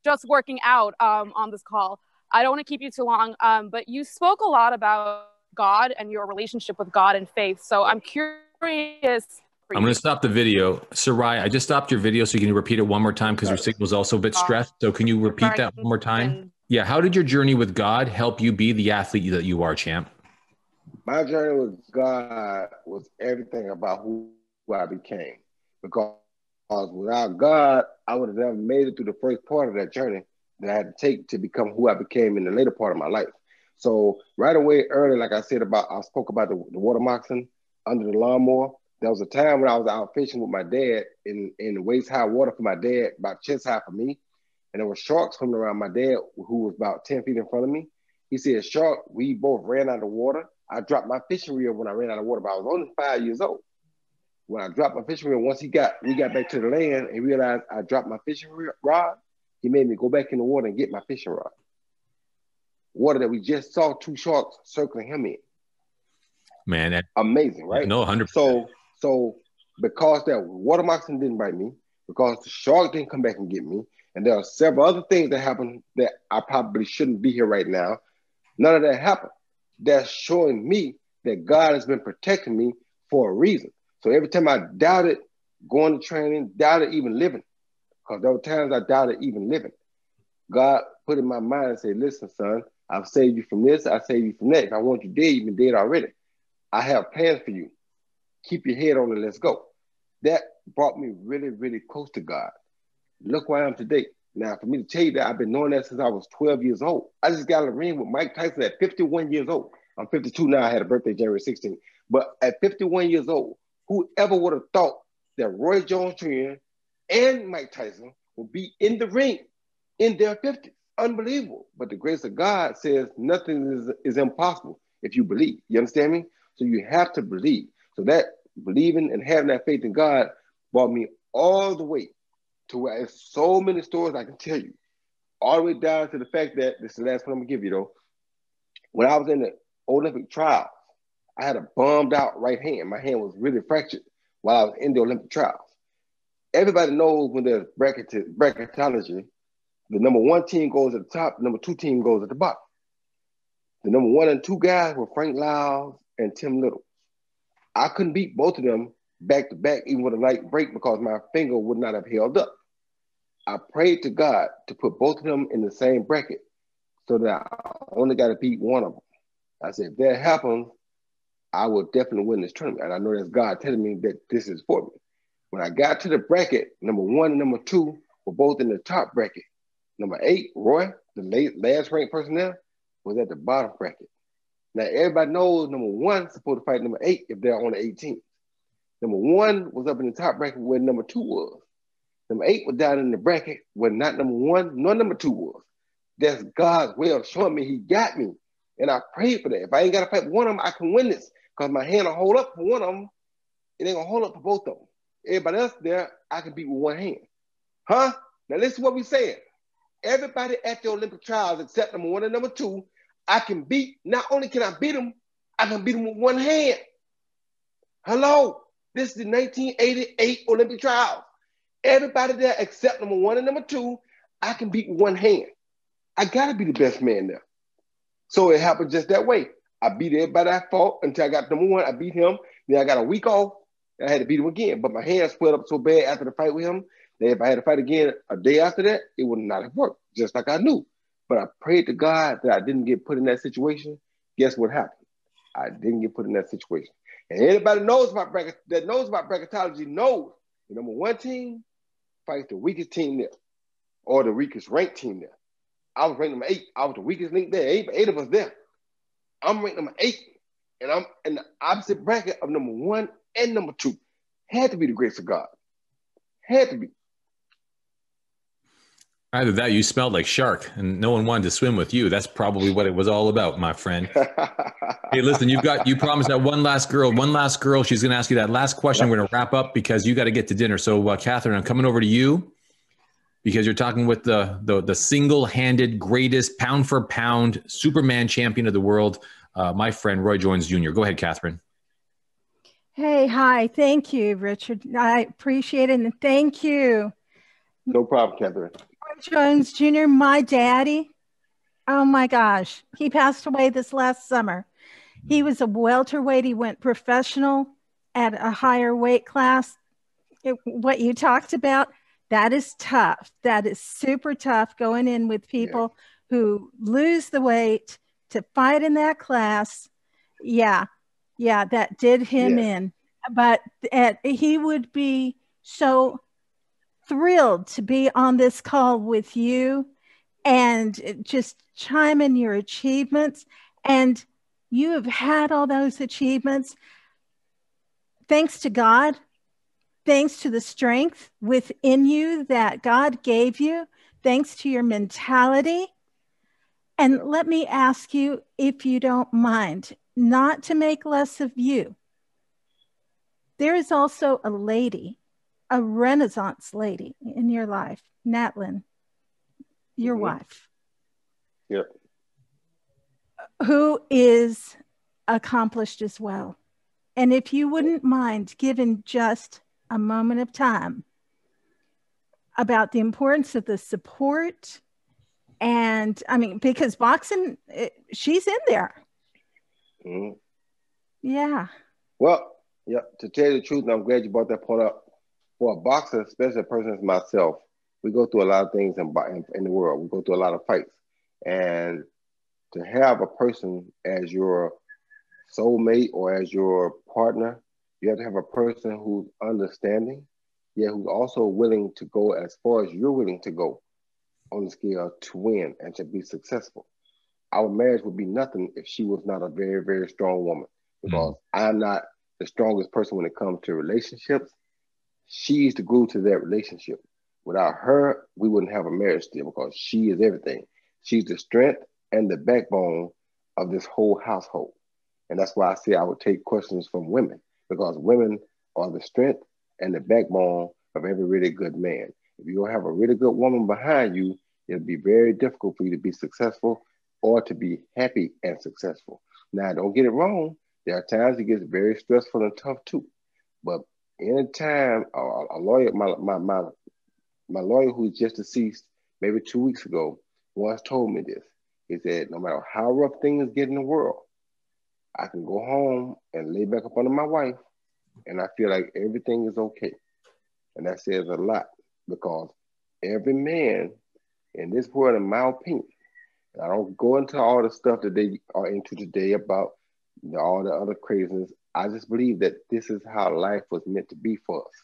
S19: just working out on this call. I don't want to keep you too long, but you spoke a lot about God and your relationship with God and faith. So I'm curious.
S7: I'm going to stop the video. Sarai, I just stopped your video, so you can repeat it one more time because your signal is also a bit stressed. So can you repeat that one more time? Yeah. How did your journey with God help you be the athlete that you are, champ?
S10: My journey with God was everything about who I became. Because without God, I would have never made it through the first part of that journey that I had to take to become who I became in the later part of my life. So right away, early, like I said I spoke about the water moccasin under the lawnmower. There was a time when I was out fishing with my dad in waist high water for my dad, about chest high for me. And there were sharks swimming around my dad, who was about 10 feet in front of me. He said, "Shark," we both ran out of water. I dropped my fishing reel when I ran out of water, but I was only 5 years old. When I dropped my fishing reel, once we got back to the land and realized I dropped my fishing rod, he made me go back in the water and get my fishing rod. Water that we just saw 2 sharks circling him in.
S7: Man, that's
S10: amazing, right?
S7: No, 100%.
S10: So because that water moccasin didn't bite me, because the shark didn't come back and get me, and there are several other things that happened that I probably shouldn't be here right now, none of that happened. That's showing me that God has been protecting me for a reason. So every time I doubted going to training, doubted even living, because there were times I doubted even living, God put in my mind and said, "Listen, son, I've saved you from this, I saved you from that. If I want you dead, you've been dead already. I have plans for you. Keep your head on and let's go." That brought me really, really close to God. Look where I am today. Now, for me to tell you that, I've been knowing that since I was 12 years old. I just got in the ring with Mike Tyson at 51 years old. I'm 52 now. I had a birthday January 16th. But at 51 years old, whoever would have thought that Roy Jones Jr. and Mike Tyson would be in the ring in their 50s? Unbelievable. But the grace of God says nothing is impossible if you believe. You understand me? So you have to believe. So that believing and having that faith in God brought me all the way to where there's so many stories I can tell you. All the way down to the fact that, this is the last one I'm gonna give you though. When I was in the Olympic trials, I had a bombed out right hand. My hand was really fractured while I was in the Olympic trials. Everybody knows when there's bracketology, the number 1 team goes at the top, the number 2 team goes at the bottom. The number 1 and 2 guys were Frank Lyles and Tim Little. I couldn't beat both of them back to back, even with a light break, because my finger would not have held up. I prayed to God to put both of them in the same bracket so that I only got to beat one of them. I said, if that happens, I will definitely win this tournament. And I know that's God telling me that this is for me. When I got to the bracket, number 1 and number 2 were both in the top bracket. Number 8, Roy, the last ranked person there, was at the bottom bracket. Now, everybody knows number 1 is supposed to fight number 8 if they're on the 18th. Number 1 was up in the top bracket where number 2 was. Number 8 was down in the bracket where not number 1 nor number 2 was. That's God's way of showing me he got me. And I prayed for that. If I ain't got to fight one of them, I can win this. Because my hand will hold up for one of them. It ain't going to hold up for both of them. Everybody else there, I can beat with one hand. Huh? Now listen to what we saying. Everybody at the Olympic trials except number 1 and number 2, I can beat. Not only can I beat them, I can beat them with one hand. Hello? This is the 1988 Olympic trials. Everybody there except number 1 and number 2, I can beat with one hand. I got to be the best man there. So it happened just that way. I beat everybody I fought until I got number 1. I beat him. Then I got a week off. And I had to beat him again. But my hand swelled up so bad after the fight with him that if I had to fight again a day after that, it would not have worked, just like I knew. But I prayed to God that I didn't get put in that situation. Guess what happened? I didn't get put in that situation. And anybody knows about bracketology knows the number 1 team fights the weakest team there, or the weakest ranked team there. I was ranked number 8. I was the weakest link there. 8 of us there. I'm ranked number 8, and I'm in the opposite bracket of number 1 and number 2. Had to be the grace of God. Had to be.
S7: Either that, you smelled like shark, and no one wanted to swim with you. That's probably what it was all about, my friend. Hey, listen, you promised that one last girl. She's going to ask you that last question. We're going to wrap up because you got to get to dinner. So, Catherine, I'm coming over to you because you're talking with the single-handed greatest pound for pound Superman champion of the world, my friend Roy Jones Jr. Go ahead, Catherine.
S20: Hey, hi. Thank you, Richard. I appreciate it, and thank you.
S10: No problem, Catherine.
S20: Roy Jones Jr., my daddy. Oh my gosh. He passed away this last summer. He was a welterweight. He went professional at a higher weight class. What you talked about, that is tough. That is super tough, going in with people who lose the weight to fight in that class. Yeah, that did him in. But he would be so thrilled to be on this call with you and just chime in your achievements. And you have had all those achievements thanks to God, thanks to the strength within you that God gave you, thanks to your mentality. And let me ask you, if you don't mind, not to make less of you, there is also a lady, a Renaissance lady in your life, Natlin, your wife.
S10: Yep.
S20: Who is accomplished as well. And if you wouldn't mind giving just a moment of time about the importance of the support, and I mean, because boxing, she's in there.
S10: Mm-hmm.
S20: Yeah.
S10: Well, to tell you the truth, and I'm glad you brought that point up. For a boxer, especially a person as myself, we go through a lot of things in the world. We go through a lot of fights. And to have a person as your soulmate or as your partner, you have to have a person who's understanding, yet who's also willing to go as far as you're willing to go on the scale to win and to be successful. Our marriage would be nothing if she was not a very, very strong woman, because I'm not the strongest person when it comes to relationships. She's the glue to that relationship. Without her, we wouldn't have a marriage still, because she is everything. She's the strength and the backbone of this whole household. And that's why I say I would take questions from women, because women are the strength and the backbone of every really good man. If you don't have a really good woman behind you, it'll be very difficult for you to be successful or to be happy and successful. Now, don't get it wrong. There are times it gets very stressful and tough too. But anytime a lawyer, my lawyer who's just deceased maybe 2 weeks ago, once told me this. He said, no matter how rough things get in the world, I can go home and lay back up under my wife and I feel like everything is okay. And that says a lot, because every man in this world, in my opinion, and I don't go into all the stuff that they are into today about all the other craziness. I just believe that this is how life was meant to be for us.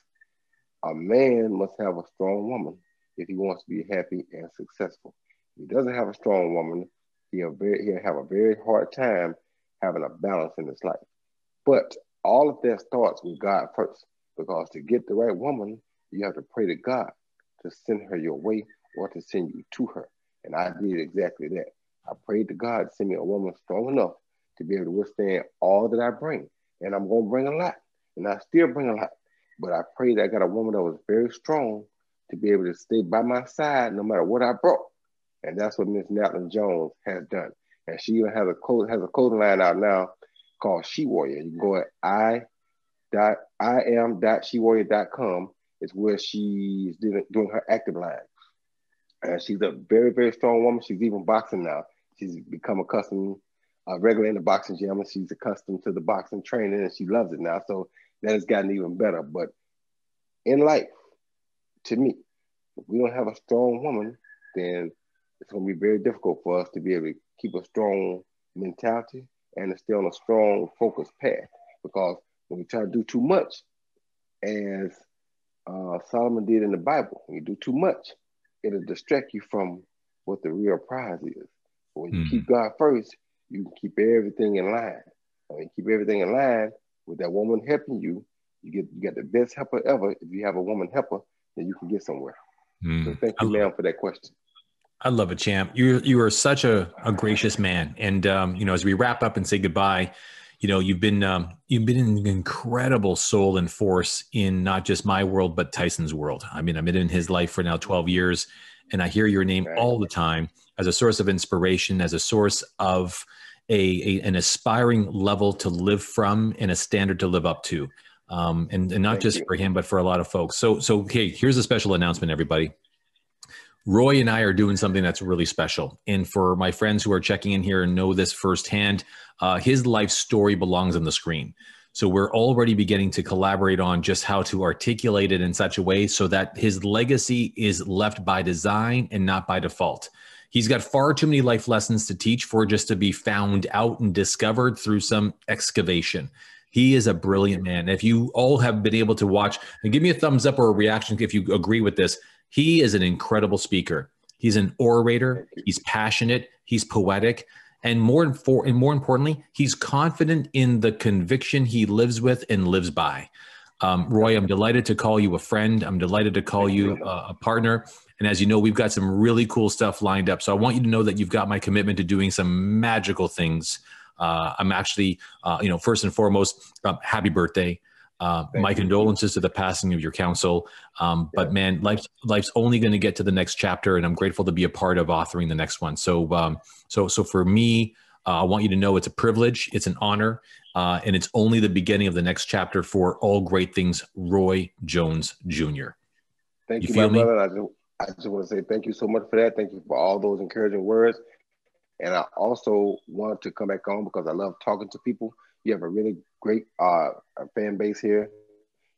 S10: A man must have a strong woman if he wants to be happy and successful. If he doesn't have a strong woman, he'll have a very hard time having a balance in his life. But all of that starts with God first, because to get the right woman, you have to pray to God to send her your way or to send you to her. And I did exactly that. I prayed to God to send me a woman strong enough to be able to withstand all that I bring. And I'm going to bring a lot, and I still bring a lot. But I prayed I got a woman that was very strong to be able to stay by my side no matter what I brought. And that's what Miss Natalie Jones has done. And she even has a clothing line out now called She Warrior. You can go at im.shewarrior.com. It's where she's doing her active line. And she's a very, very strong woman. She's even boxing now. She's become accustomed, regular in the boxing gym, and she's accustomed to the boxing training, and she loves it now. So that has gotten even better. But in life, to me, if we don't have a strong woman, then it's going to be very difficult for us to be able to keep a strong mentality and to stay on a strong, focused path. Because when we try to do too much, as Solomon did in the Bible, when you do too much, it'll distract you from what the real prize is. But when you keep God first, you can keep everything in line. When you keep everything in line with that woman helping you, you get the best helper ever. If you have a woman helper, then you can get somewhere. So thank you, ma'am, for that question.
S7: I love it, champ. You are such a gracious man. And as we wrap up and say goodbye, you've been an incredible soul and force in not just my world, but Tyson's world. I mean, I've been in his life for now 12 years, and I hear your name all the time as a source of inspiration, as a source of an aspiring level to live from and a standard to live up to. And not just for him, but for a lot of folks. So okay, here's a special announcement, everybody. Roy and I are doing something that's really special. And for my friends who are checking in here and know this firsthand, his life story belongs on the screen. So we're already beginning to collaborate on just how to articulate it in such a way so that his legacy is left by design and not by default. He's got far too many life lessons to teach for just to be found out and discovered through some excavation. He is a brilliant man. If you all have been able to watch, and give me a thumbs up or a reaction if you agree with this, he is an incredible speaker. He's an orator. He's passionate. He's poetic. And more importantly, he's confident in the conviction he lives with and lives by. Roy, I'm delighted to call you a friend. I'm delighted to call you a partner. And as you know, we've got some really cool stuff lined up. So I want you to know that you've got my commitment to doing some magical things. I'm actually, first and foremost, happy birthday. My condolences to the passing of your counsel. But man, life's only going to get to the next chapter, and I'm grateful to be a part of authoring the next one. So for me, I want you to know it's a privilege, it's an honor, and it's only the beginning of the next chapter for all great things, Roy Jones Jr.
S10: Thank you, my brother. I just want to say thank you so much for that. Thank you for all those encouraging words. And I also want to come back on because I love talking to people. You have a really great fan base here.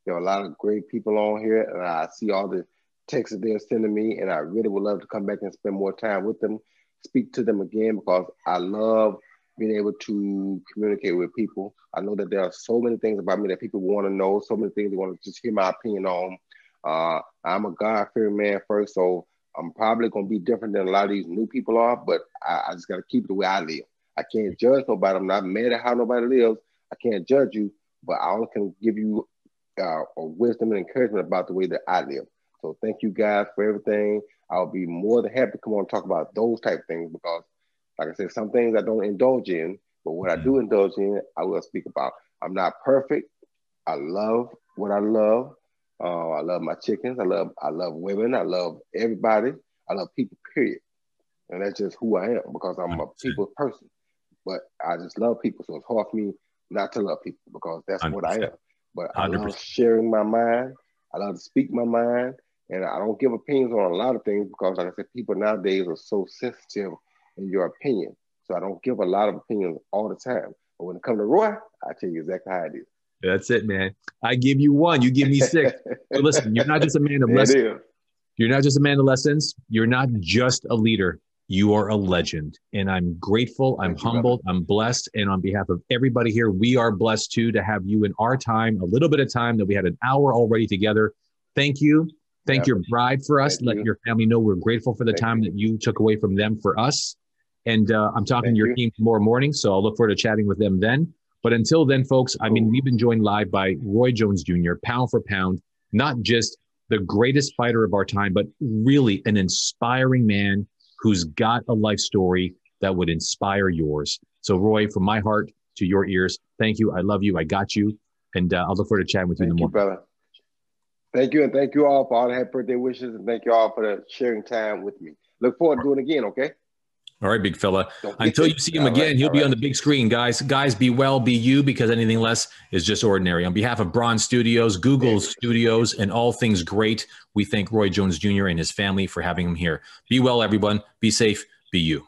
S10: You have a lot of great people on here, and I see all the texts that they're sending me, and I really would love to come back and spend more time with them, speak to them again, because I love being able to communicate with people. I know that there are so many things about me that people want to know, so many things they want to just hear my opinion on. I'm a God-fearing man first, so I'm probably going to be different than a lot of these new people are, but I just got to keep it the way I live. I can't judge nobody. I'm not mad at how nobody lives. I can't judge you, but I only can give you wisdom and encouragement about the way that I live. So thank you guys for everything. I'll be more than happy to come on and talk about those type of things because, like I said, some things I don't indulge in, but what I do indulge in, I will speak about. I'm not perfect. I love what I love. I love my chickens. I love women. I love everybody. I love people, period. And that's just who I am because I'm a people person. But I just love people. So it's hard for me not to love people because that's 100%. What I am. But I 100%. Love sharing my mind. I love to speak my mind. And I don't give opinions on a lot of things because, like I said, people nowadays are so sensitive in your opinion. So I don't give a lot of opinions all the time. But when it comes to Roy, I tell you exactly how it is.
S7: That's it, man. I give you one, you give me six. So listen, you're not just a man of lessons. You're not just a man of lessons. You're not just a leader. You are a legend. And I'm grateful. I'm humbled. I'm blessed. And on behalf of everybody here, we are blessed too to have you in our time, a little bit of time that we had an hour already together. Thank you. Thank your bride for us. Let your family know we're grateful for the time that you took away from them for us. And I'm talking to your team tomorrow morning, so I'll look forward to chatting with them then. But until then, folks, I mean, we've been joined live by Roy Jones Jr., pound for pound, not just the greatest fighter of our time, but really an inspiring man who's got a life story that would inspire yours. So, Roy, from my heart to your ears, thank you. I love you. I got you. And I'll look forward to chatting with you in the morning.
S10: Thank you, brother. Thank you. And thank you all for all the happy birthday wishes. And thank you all for the sharing time with me. Look forward to doing it again, okay?
S7: All right, big fella. Until you see him again, he'll be on the big screen, guys. Guys, be well, be you, because anything less is just ordinary. On behalf of Braun Studios, Google Studios, and all things great, we thank Roy Jones Jr. and his family for having him here. Be well, everyone. Be safe. Be you.